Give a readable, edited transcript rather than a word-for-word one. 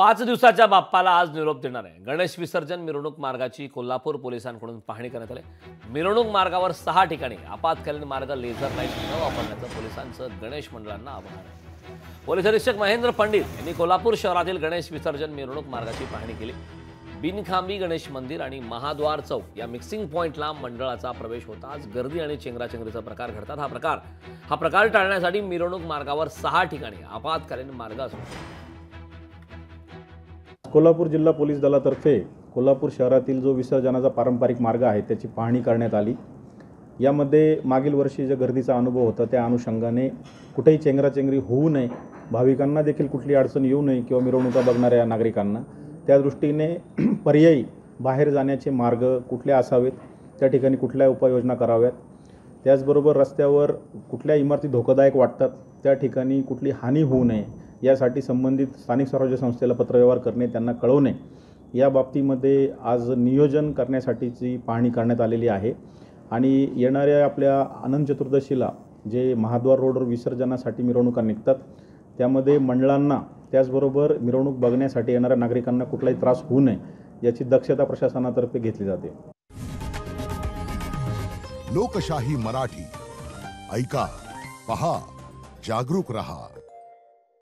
5 दिवसाच्या बाप्पाला आज निरोप देणार आहे। गणेश विसर्जन मिरवणूक मार्गाची कोल्हापूर पोलिसांकडून पाहणी करण्यात आली। मिरवणूक मार्गावर 6 ठिकाणी आपत्कालीन मार्ग लेझर लाईट न वापरण्याचं पोलिसांचं गणेश मंडळांना आवाहन आहे। पोलीस अधीक्षक महेंद्र पंडित यांनी कोल्हापूर शहरातील गणेश विसर्जन मिरवणूक मार्गाची पाहणी केली। बिनखांबी गणेश मंदिर आणि महाद्वार चौक या मिक्सिंग पॉइंटला मंडळाचा प्रवेश होताच गर्दी आणि चेंगराचेंगरीचा प्रकार घडतात। हा प्रकार टाळण्यासाठी मिरवणूक मार्गावर 6 ठिकाणी आपत्कालीन मार्ग असतो। कोल्हापूर जिल्हा पोलीस दलातर्फे कोल्हापूर शहरातील जो विसर्जनाचा पारंपरिक मार्ग आहे त्याची पाहणी करण्यात आली। यामध्ये मागील वर्षी जो गर्दीचा अनुभव होता त्या अनुषंगाने कुठेही चेंगराचेंगरी होऊ नये, भाविकांना देखील कुठली अडचण येऊ नये किंवा मिरवणुका बघणाऱ्या नागरिकांना त्या दृष्टीने पर्यायी बाहेर जाण्याचे मार्ग कुठले असावेत, त्या ठिकाणी कुठल्या उपाययोजना कराव्यात, त्याचबरोबर रस्त्यावर कुठल्या इमारती धोकादायक वाटतात त्या ठिकाणी कुठली हानी होऊ नये यासाठी संबंधित स्थानिक स्वराज्य संस्थेला पत्रव्यवहार करणे, त्यांना कळवणे या बाबतीमध्ये आज नियोजन करण्यासाठीची पाहणी करण्यात आलेली आहे। आणि येणाऱ्या आपल्या अनंत चतुर्दशीला जे महाद्वार रोडवर विसर्जनासाठी मिरवणुका निघतात त्यामध्ये मंडळांना त्याचबरोबर मिरवणूक बघण्यासाठी येणाऱ्या नागरिकांना कुठलाही त्रास होऊ नये याची दक्षता प्रशासनातर्फे घेतली जाते। लोकशाही मराठी ऐका, पहा, जागरूक रहा।